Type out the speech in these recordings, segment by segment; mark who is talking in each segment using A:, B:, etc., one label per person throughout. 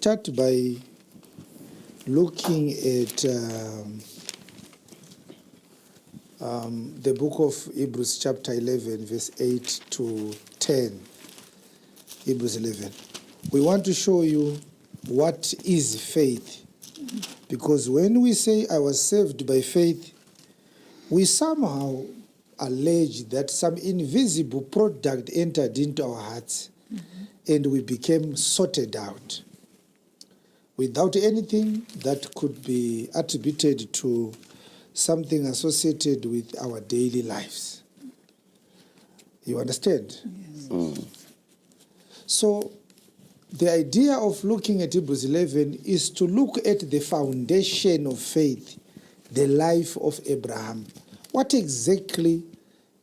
A: start by looking at the book of Hebrews chapter 11, verse 8 to 10. Hebrews 11. We want to show you what is faith. Because when we say I was saved by faith, we somehow allege that some invisible product entered into our hearts and we became sorted out without anything that could be attributed to something associated with our daily lives. You understand?
B: Yes.
A: So the idea of looking at Hebrews 11 is to look at the foundation of faith, the life of Abraham. What exactly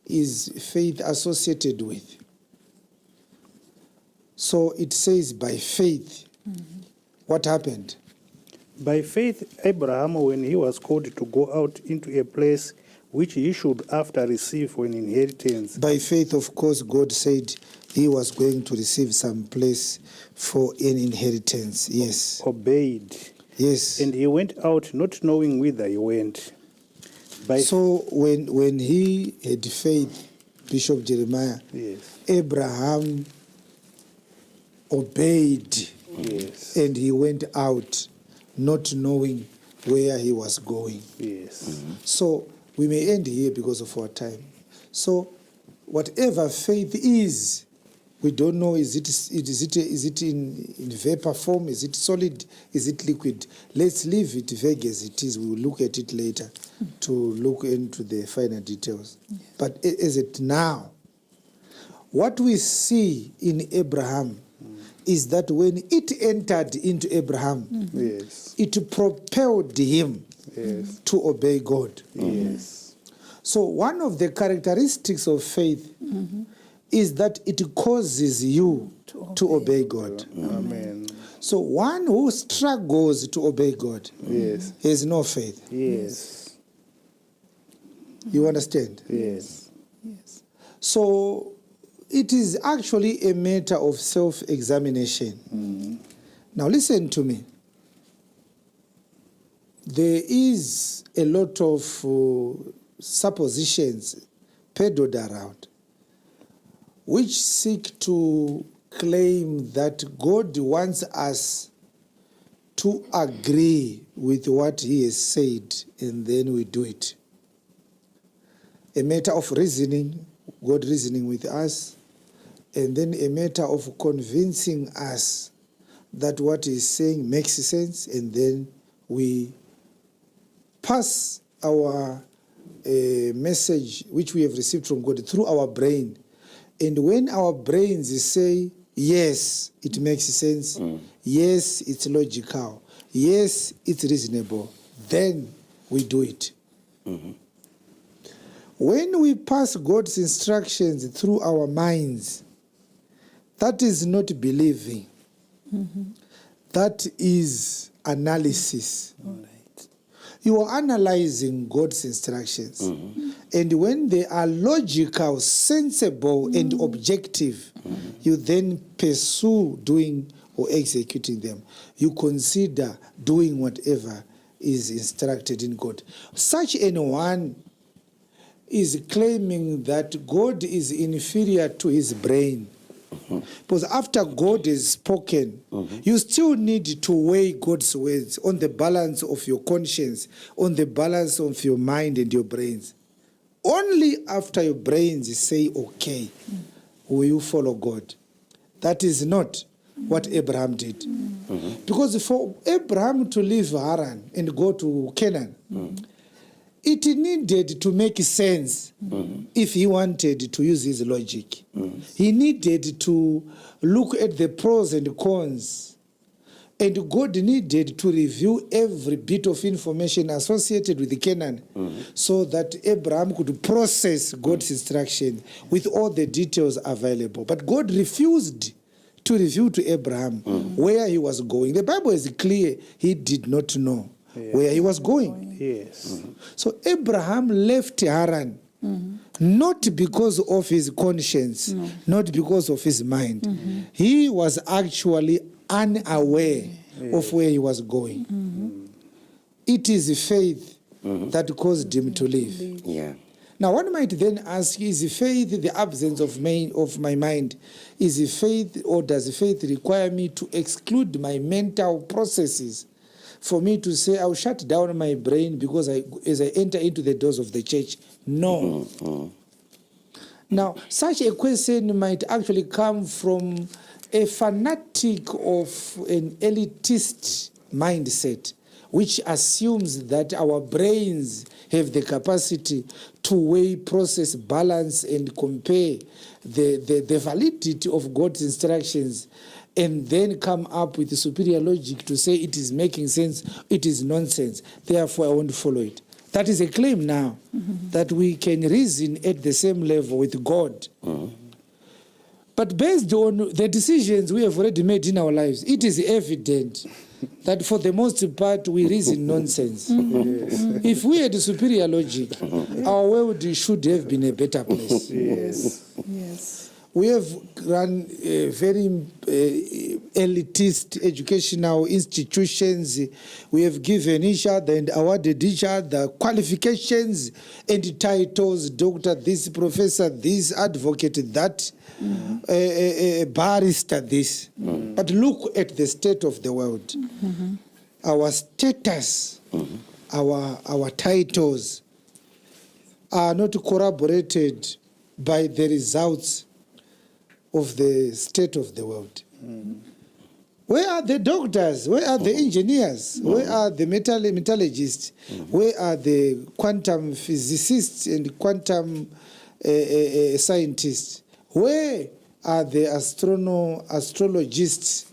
A: is faith associated with? So it says by faith. What happened?
C: By faith, Abraham, when he was called to go out into a place which he should after receive for an inheritance.
A: By faith, of course, God said he was going to receive some place for an inheritance. Yes.
C: Obeyed.
A: Yes.
C: And he went out not knowing whither he went.
A: So when he had faith, Bishop Jeremiah,
C: yes,
A: Abraham obeyed,
C: yes,
A: and he went out not knowing where he was going.
C: Yes.
A: So we may end here because of our time. So whatever faith is, we don't know, is it in vapor form? Is it solid? Is it liquid? Let's leave it vague as it is. We will look at it later to look into the finer details. Yes. But as it now, what we see in Abraham is that when it entered into Abraham,
C: yes,
A: it propelled him
C: yes,
A: to obey God.
C: Yes.
A: So one of the characteristics of faith is that it causes you to obey God.
C: Amen.
A: So one who struggles to obey God
C: yes,
A: has no faith.
C: Yes.
A: You understand?
C: Yes.
B: Yes.
A: So it is actually a matter of self-examination. Now listen to me. There is a lot of suppositions peddled around which seek to claim that God wants us to agree with what he has said and then we do it. A matter of reasoning, God reasoning with us, and then a matter of convincing us that what he's saying makes sense, and then we pass our message which we have received from God through our brain. And when our brains say, yes, it makes sense, yes, it's logical, yes, it's reasonable, then we do it. When we pass God's instructions through our minds, that is not believing. That is analysis.
B: All right.
A: You are analyzing God's instructions. And when they are logical, sensible, and objective, you then pursue doing or executing them. You consider doing whatever is instructed in God. Such an one is claiming that God is inferior to his brain. Because after God has spoken, you still need to weigh God's words on the balance of your conscience, on the balance of your mind and your brains. Only after your brains say, okay, will you follow God. That is not what Abraham did. Because for Abraham to leave Haran and go to Canaan, it needed to make sense if he wanted to use his logic. He needed to look at the pros and cons. And God needed to review every bit of information associated with Canaan so that Abraham could process God's instruction with all the details available. But God refused to reveal to Abraham where he was going. The Bible is clear. He did not know where he was going.
C: Yes.
A: So Abraham left Haran, not because of his conscience, not because of his mind. He was actually unaware of where he was going. It is faith that caused him to live.
B: Yeah.
A: Now, one might then ask, is faith the absence of my mind? Is faith, or does faith require me to exclude my mental processes for me to say, I'll shut down my brain because as I enter into the doors of the church? No. Now, such a question might actually come from a fanatic of an elitist mindset, which assumes that our brains have the capacity to weigh, process, balance, and compare the validity of God's instructions, and then come up with the superior logic to say it is making sense, it is nonsense, therefore I won't follow it. That is a claim now, that we can reason at the same level with God. But based on the decisions we have already made in our lives, it is evident that for the most part we reason nonsense. If we had superior logic, our world should have been a better place.
D: Yes.
A: We have run very elitist educational institutions. We have given each other and awarded each other qualifications and titles, doctor this, professor this, advocate that, barrister this. But look at the state of the world. Our status, our titles are not corroborated by the results of the state of the world. Where are the doctors? Where are the engineers? Where are the metallurgists? Where are the quantum physicists and quantum scientists? Where are the astrologists,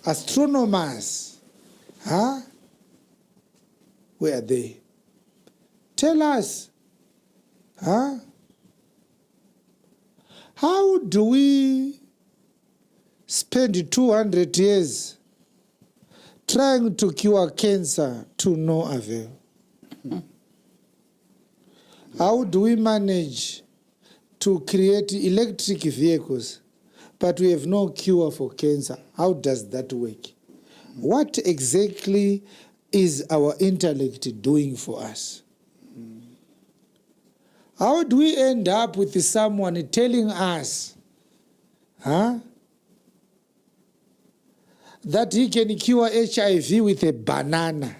A: astronomers? Huh? Where are they? Tell us. Huh? How do we spend 200 years trying to cure cancer to no avail? How do we manage to create electric vehicles, but we have no cure for cancer? How does that work? What exactly is our intellect doing for us? How do we end up with someone telling us that he can cure HIV with a banana?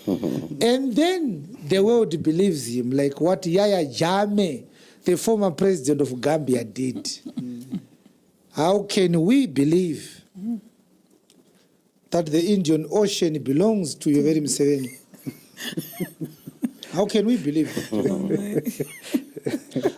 A: And then the world believes him, like what Yaya Jammeh, the former president of Gambia, did. How can we believe that the Indian Ocean belongs to Yoweri Museveni? How can we believe that?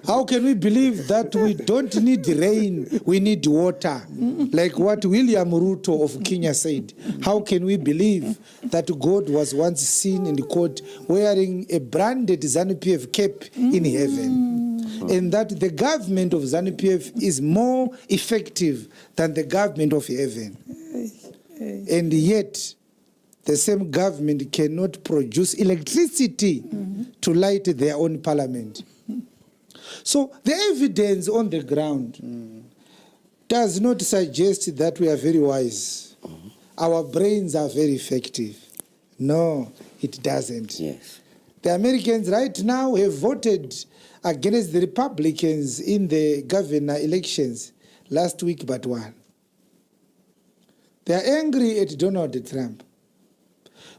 A: How can we believe that we don't need rain, we need water? Like what William Ruto of Kenya said. How can we believe that God was once seen in the court wearing a branded ZANU-PF cape in heaven? And that the government of ZANU-PF is more effective than the government of heaven. And yet, the same government cannot produce electricity to light their own parliament. So the evidence on the ground does not suggest that we are very wise. Our brains are very effective. No, it doesn't.
B: Yes.
A: The Americans right now have voted against the Republicans in the governor elections last week but one. They are angry at Donald Trump.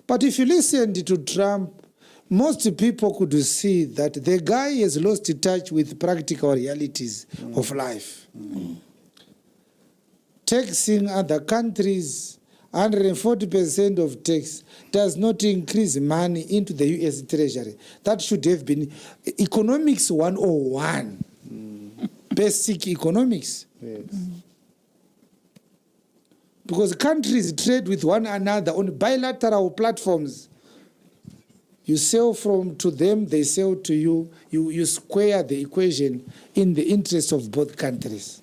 A: But if you listened to Trump, most people could see that the guy has lost touch with practical realities of life. Taxing other countries, 140% of tax does not increase money into the U.S. Treasury. That should have been economics 101, basic economics.
C: Yes.
A: Because countries trade with one another on bilateral platforms. You sell to them, they sell to you. You square the equation in the interest of both countries.